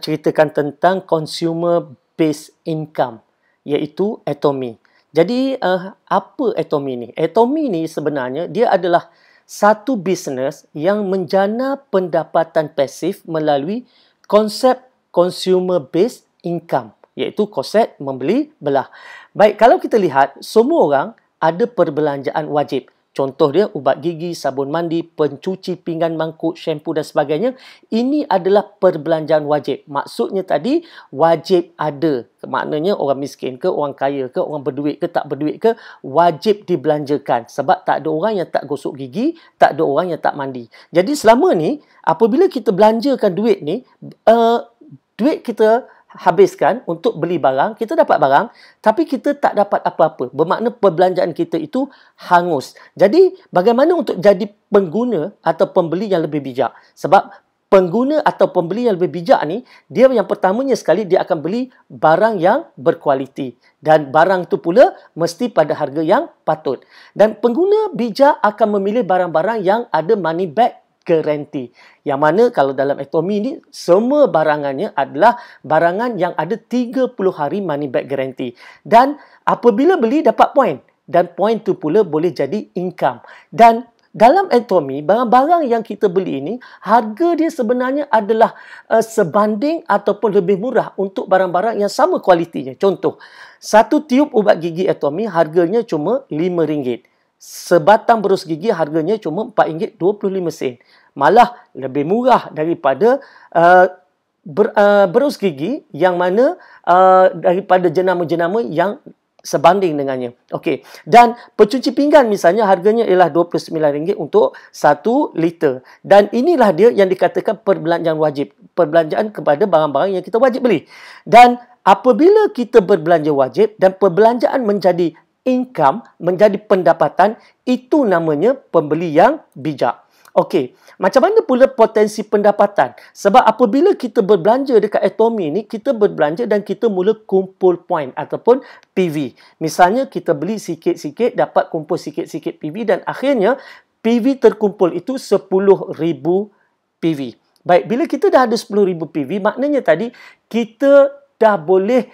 menceritakan tentang consumer based income, iaitu Atomy. Jadi apa Atomy ni? Atomy ni sebenarnya dia adalah satu bisnes yang menjana pendapatan pasif melalui konsep consumer based income, iaitu konsep membeli belah. Baik, kalau kita lihat semua orang ada perbelanjaan wajib. Contoh dia ubat gigi, sabun mandi, pencuci pinggan, mangkuk, shampoo dan sebagainya. Ini adalah perbelanjaan wajib. Maksudnya tadi wajib ada. Maknanya orang miskin ke, orang kaya ke, orang berduit ke, tak berduit ke, wajib dibelanjakan. Sebab tak ada orang yang tak gosok gigi, tak ada orang yang tak mandi. Jadi selama ni, apabila kita belanjakan duit ni, duit kita habiskan untuk beli barang, kita dapat barang, tapi kita tak dapat apa-apa. Bermakna perbelanjaan kita itu hangus. Jadi, bagaimana untuk jadi pengguna atau pembeli yang lebih bijak? Sebab pengguna atau pembeli yang lebih bijak ni, dia yang pertamanya sekali, dia akan beli barang yang berkualiti. Dan barang tu pula mesti pada harga yang patut. Dan pengguna bijak akan memilih barang-barang yang ada money back guarantee. Yang mana kalau dalam Atomy ni, semua barangannya adalah barangan yang ada 30 hari money back guarantee. Dan apabila beli, dapat poin. Dan poin tu pula boleh jadi income. Dan dalam Atomy, barang-barang yang kita beli ini, harga dia sebenarnya adalah sebanding ataupun lebih murah untuk barang-barang yang sama kualitinya. Contoh, satu tiub ubat gigi Atomy harganya cuma RM5. Sebatang berus gigi harganya cuma RM4.25. Malah lebih murah daripada berus gigi yang mana daripada jenama-jenama yang sebanding dengannya. Okey. Dan pencuci pinggan misalnya harganya ialah RM29 untuk 1 liter. Dan inilah dia yang dikatakan perbelanjaan wajib. Perbelanjaan kepada barang-barang yang kita wajib beli. Dan apabila kita berbelanja wajib dan perbelanjaan menjadi income, menjadi pendapatan, itu namanya pembeli yang bijak. Okey, macam mana pula potensi pendapatan? Sebab apabila kita berbelanja dekat Atomy ni, kita berbelanja dan kita mula kumpul poin ataupun PV. Misalnya kita beli sikit-sikit, dapat kumpul sikit-sikit PV dan akhirnya PV terkumpul itu 10,000 PV. Baik, bila kita dah ada 10,000 PV, maknanya tadi kita dah boleh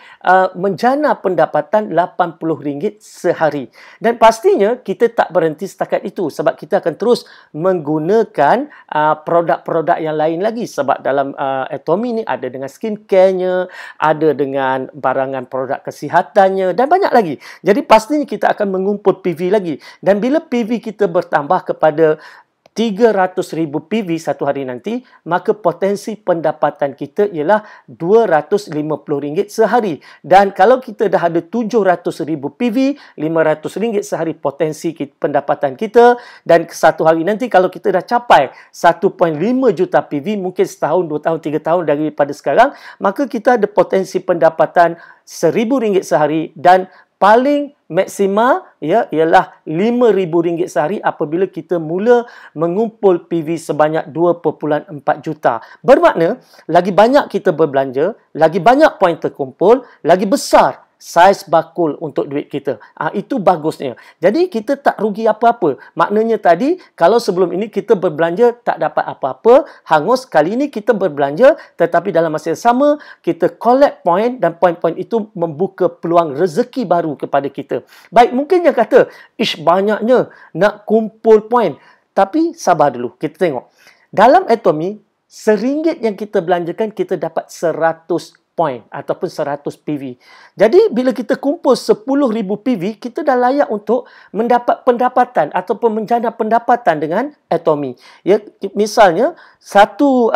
menjana pendapatan RM80 sehari. Dan pastinya kita tak berhenti setakat itu sebab kita akan terus menggunakan produk-produk yang lain lagi. Sebab dalam Atomy ni ada dengan skincare-nya, ada dengan barangan produk kesihatannya dan banyak lagi. Jadi pastinya kita akan mengumpul PV lagi. Dan bila PV kita bertambah kepada 300,000 PV satu hari nanti, maka potensi pendapatan kita ialah RM250 sehari. Dan kalau kita dah ada 700,000 PV, RM500 sehari potensi pendapatan kita. Dan satu hari nanti kalau kita dah capai 1.5 juta PV, mungkin setahun, 2 tahun, 3 tahun daripada sekarang, maka kita ada potensi pendapatan RM1,000 sehari dan paling maksima ialah RM5,000 sehari apabila kita mula mengumpul PV sebanyak 2.4 juta. Bermakna, lagi banyak kita berbelanja, lagi banyak poin terkumpul, lagi besar saiz bakul untuk duit kita. Itu bagusnya. Jadi, kita tak rugi apa-apa. Maknanya tadi, kalau sebelum ini kita berbelanja tak dapat apa-apa, hangus. Kali ini kita berbelanja, tetapi dalam masa yang sama, kita collect poin dan poin-poin itu membuka peluang rezeki baru kepada kita. Baik, mungkin yang kata, banyaknya nak kumpul poin. Tapi, sabar dulu. Kita tengok. Dalam Atomy, RM1 yang kita belanjakan, kita dapat 100 poin ataupun 100 PV. Jadi, bila kita kumpul 10,000 PV, kita dah layak untuk mendapat pendapatan ataupun menjana pendapatan dengan Atomy. Ya, misalnya, satu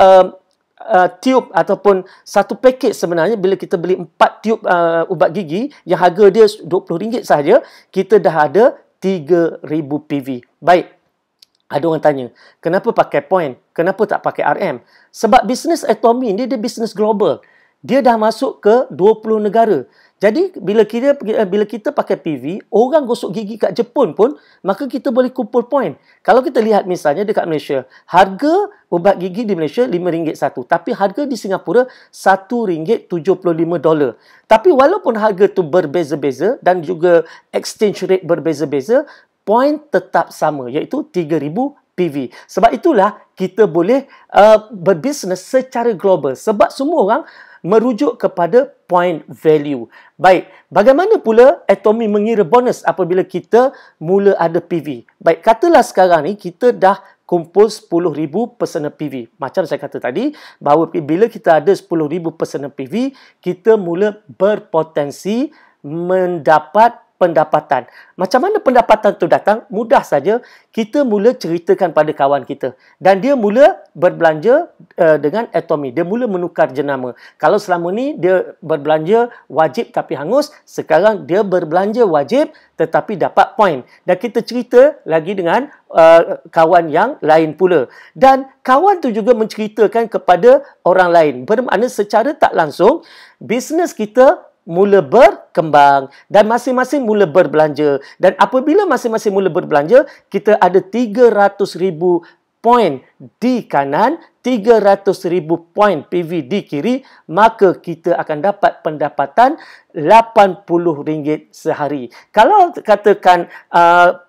tiub ataupun satu paket sebenarnya, bila kita beli 4 tiub ubat gigi yang harga dia RM20 sahaja, kita dah ada 3,000 PV. Baik. Ada orang tanya, kenapa pakai poin? Kenapa tak pakai RM? Sebab bisnes Atomy ni dia bisnes global. Dia dah masuk ke 20 negara. Jadi, bila kita pakai PV, orang gosok gigi kat Jepun pun, maka kita boleh kumpul poin. Kalau kita lihat misalnya dekat Malaysia, harga ubat gigi di Malaysia RM5 satu. Tapi harga di Singapura $1.75. Tapi walaupun harga tu berbeza-beza dan juga exchange rate berbeza-beza, poin tetap sama, iaitu 3,000 PV. Sebab itulah kita boleh berbisnes secara global. Sebab semua orang merujuk kepada point value. Baik, bagaimana pula Atomy mengira bonus apabila kita mula ada PV? Baik, katalah sekarang ni kita dah kumpul 10,000 personal PV. Macam saya kata tadi, bahawa bila kita ada 10,000 personal PV, kita mula berpotensi mendapat pendapatan. Macam mana pendapatan tu datang? Mudah saja, kita mula ceritakan pada kawan kita. Dan dia mula berbelanja dengan Atomy. Dia mula menukar jenama. Kalau selama ni dia berbelanja wajib tapi hangus, sekarang dia berbelanja wajib tetapi dapat poin. Dan kita cerita lagi dengan kawan yang lain pula. Dan kawan tu juga menceritakan kepada orang lain. Bermakna secara tak langsung, bisnes kita mula berkembang dan masing-masing mula berbelanja. Dan apabila masing-masing mula berbelanja, kita ada 300,000 poin di kanan, 300,000 poin PV di kiri, maka kita akan dapat pendapatan RM80 sehari. Kalau katakan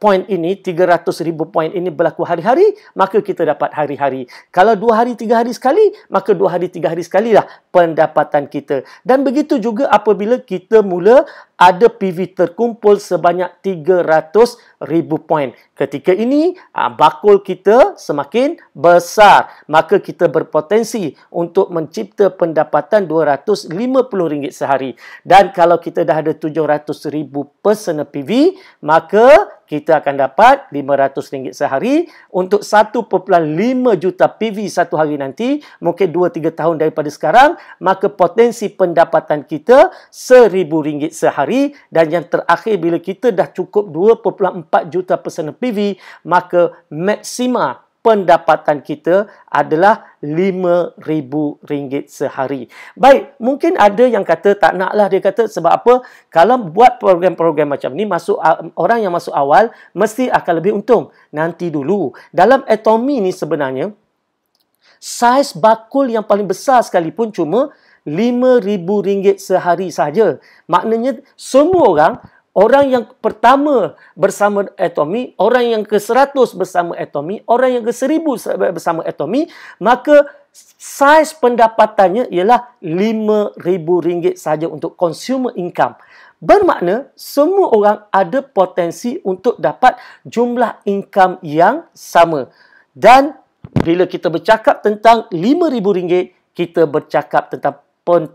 poin ini, 300,000 poin ini berlaku hari-hari, maka kita dapat hari-hari. Kalau 2 hari, 3 hari sekali, maka 2 hari, 3 hari sekalilah pendapatan kita. Dan begitu juga apabila kita mula ada PV terkumpul sebanyak 300,000 poin. Ketika ini, bakul kita semakin besar. Maka kita berpotensi untuk mencipta pendapatan RM250 sehari. Dan kalau kita dah ada 700,000 personal PV, maka kita akan dapat RM500 sehari. Untuk 1.5 juta PV satu hari nanti, mungkin 2-3 tahun daripada sekarang, maka potensi pendapatan kita RM1,000 sehari. Dan yang terakhir, bila kita dah cukup 2.4 juta personal PV, maka maksima pendapatan kita adalah RM5,000 sehari. Baik, mungkin ada yang kata tak naklah, dia kata sebab apa? Kalau buat program-program macam ni, orang yang masuk awal mesti akan lebih untung. Nanti dulu. Dalam Atomy ni sebenarnya, saiz bakul yang paling besar sekalipun cuma RM5,000 sehari sahaja. Maknanya semua orang yang pertama bersama Atomy, orang yang ke-100 bersama Atomy, orang yang ke-1000 bersama Atomy, maka saiz pendapatannya ialah RM5,000 sahaja untuk consumer income. Bermakna semua orang ada potensi untuk dapat jumlah income yang sama. Dan bila kita bercakap tentang RM5,000, kita bercakap tentang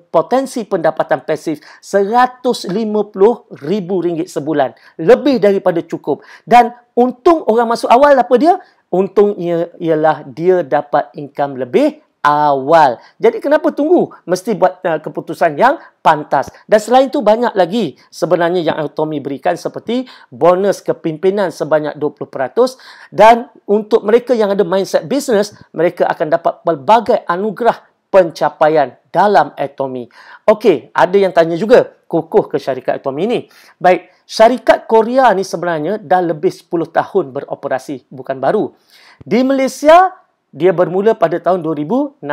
potensi pendapatan pasif RM150,000 sebulan. Lebih daripada cukup. Dan untung orang masuk awal apa dia? Untungnya ialah dia dapat income lebih awal. Jadi kenapa tunggu? Mesti buat keputusan yang pantas. Dan selain itu banyak lagi sebenarnya yang Atomy berikan, seperti bonus kepimpinan sebanyak 20%. Dan untuk mereka yang ada mindset bisnes, mereka akan dapat pelbagai anugerah pencapaian dalam Atomy. Okey, ada yang tanya juga, kukuh ke syarikat Atomy ni? Baik, syarikat Korea ni sebenarnya dah lebih 10 tahun beroperasi, bukan baru. Di Malaysia, dia bermula pada tahun 2016.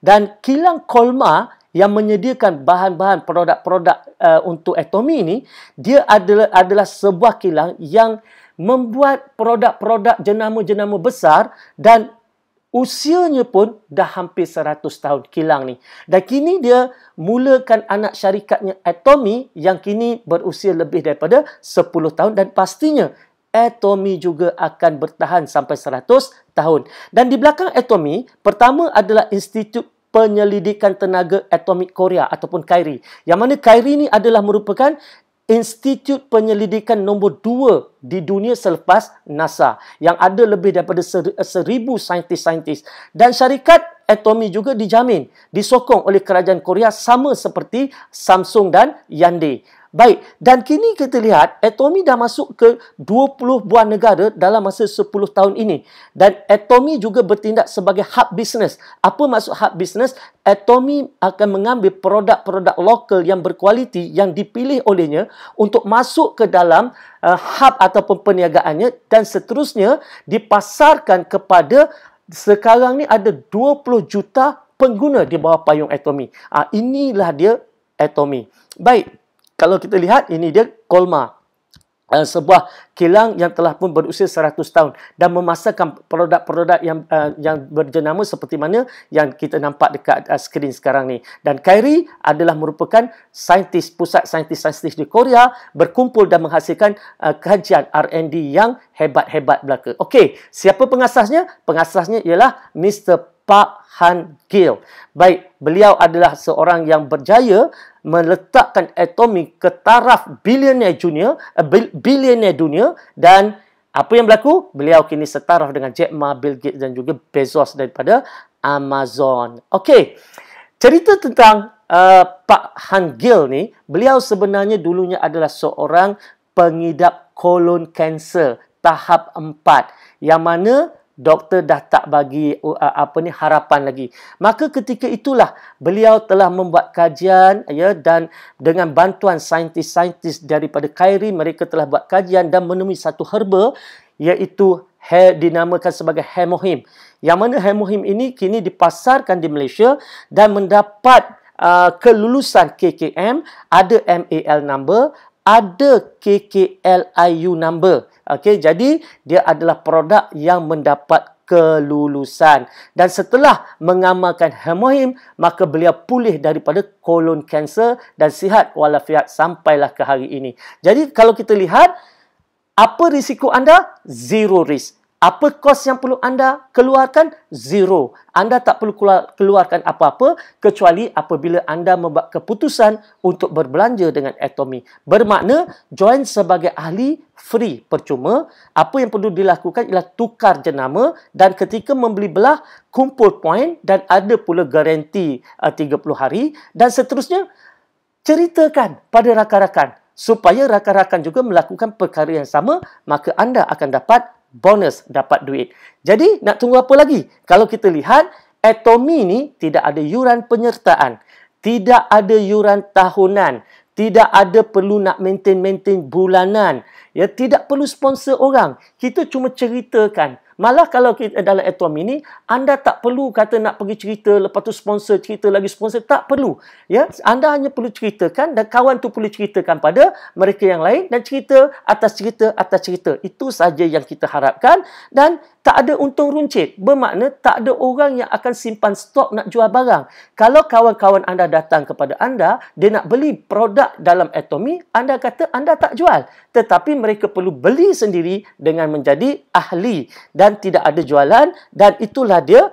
Dan kilang Kolma yang menyediakan bahan-bahan produk-produk untuk Atomy ni, dia adalah sebuah kilang yang membuat produk-produk jenama-jenama besar dan usianya pun dah hampir 100 tahun kilang ni. Dan kini dia mulakan anak syarikatnya Atomy yang kini berusia lebih daripada 10 tahun. Dan pastinya Atomy juga akan bertahan sampai 100 tahun. Dan di belakang Atomy, pertama adalah Institut Penyelidikan Tenaga Atomik Korea ataupun KAIRI. Yang mana KAIRI ni adalah merupakan institut penyelidikan nombor 2 di dunia selepas NASA, yang ada lebih daripada 1,000 saintis-saintis. Dan syarikat Atomy juga dijamin, disokong oleh kerajaan Korea sama seperti Samsung dan Hyundai. Baik, dan kini kita lihat Atomy dah masuk ke 20 buah negara dalam masa 10 tahun ini. Dan Atomy juga bertindak sebagai hub bisnes. Apa maksud hub bisnes? Atomy akan mengambil produk-produk lokal yang berkualiti yang dipilih olehnya untuk masuk ke dalam hub ataupun perniagaannya, dan seterusnya dipasarkan kepada, sekarang ni ada 20 juta pengguna di bawah payung Atomy. Inilah dia Atomy. Baik. Kalau kita lihat, ini dia Kolma. sebuah kilang yang telah pun berusia 100 tahun dan memasarkan produk-produk yang berjenama seperti mana yang kita nampak dekat skrin sekarang ni. Dan Kyrie adalah merupakan pusat saintis-saintis di Korea berkumpul dan menghasilkan kajian R&D yang hebat-hebat belaka. Okey, siapa pengasasnya? Pengasasnya ialah Mr. Park Han-gil. Baik, beliau adalah seorang yang berjaya meletakkan atomi ke taraf bilioner dunia dan apa yang berlaku? Beliau kini setaraf dengan Jack Ma, Bill Gates dan juga Bezos daripada Amazon. Okey, cerita tentang Park Han-gil ni, beliau sebenarnya dulunya adalah seorang pengidap kolon kanser tahap 4 yang mana doktor dah tak bagi harapan lagi. Maka ketika itulah beliau telah membuat kajian dan dengan bantuan saintis-saintis daripada Kyrie, mereka telah buat kajian dan menemui satu herba iaitu dinamakan sebagai hemohim. Yang mana hemohim ini kini dipasarkan di Malaysia dan mendapat kelulusan KKM, ada MAL number, ada KKLIU number. Okey, jadi dia adalah produk yang mendapat kelulusan. Dan setelah mengamalkan hemohim, maka beliau pulih daripada kolon kanser dan sihat walafiat sampailah ke hari ini. Jadi kalau kita lihat, apa risiko anda? Zero risk. Apa kos yang perlu anda keluarkan? Zero. Anda tak perlu keluarkan apa-apa kecuali apabila anda membuat keputusan untuk berbelanja dengan Atomy. Bermakna join sebagai ahli free, percuma. Apa yang perlu dilakukan ialah tukar jenama dan ketika membeli belah, kumpul poin dan ada pula garanti 30 hari dan seterusnya. Ceritakan pada rakan-rakan supaya rakan-rakan juga melakukan perkara yang sama, maka anda akan dapat bonus, dapat duit. Jadi, nak tunggu apa lagi? Kalau kita lihat, Atomy ni tidak ada yuran penyertaan, tidak ada yuran tahunan, tidak ada perlu nak maintain bulanan, ya, tidak perlu sponsor orang. Kita cuma ceritakan. Malah kalau kita dalam Atomy ni, anda tak perlu kata nak pergi cerita, lepas tu sponsor, cerita lagi sponsor, tak perlu. Ya, anda hanya perlu ceritakan dan kawan tu perlu ceritakan pada mereka yang lain dan cerita atas cerita. Itu saja yang kita harapkan dan tak ada untung runcit. Bermakna tak ada orang yang akan simpan stok nak jual barang. Kalau kawan-kawan anda datang kepada anda, dia nak beli produk dalam Atomy, anda kata anda tak jual. Tetapi mereka perlu beli sendiri dengan menjadi ahli dan tidak ada jualan dan itulah dia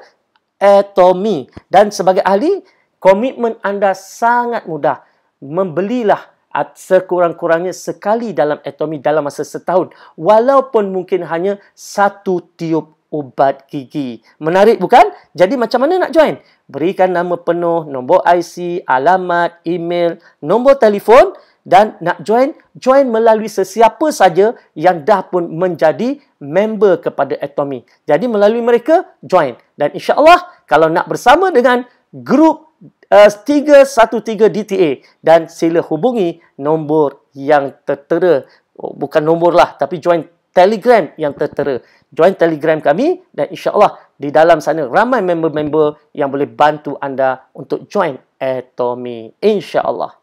Atomy. Dan sebagai ahli, komitmen anda sangat mudah. Membelilah sekurang-kurangnya sekali dalam Atomy dalam masa setahun. Walaupun mungkin hanya 1 tiub ubat gigi. Menarik bukan? Jadi macam mana nak join? Berikan nama penuh, nombor IC, alamat, email, nombor telefon dan nak join melalui sesiapa saja yang dah pun menjadi member kepada Atomy. Jadi melalui mereka, join. Dan insya-Allah kalau nak bersama dengan grup 313 DTA dan sila hubungi nombor yang tertera. Bukan nombor lah, tapi join Telegram yang tertera. Join Telegram kami dan insya-Allah di dalam sana ramai member-member yang boleh bantu anda untuk join Atomy. Insya-Allah.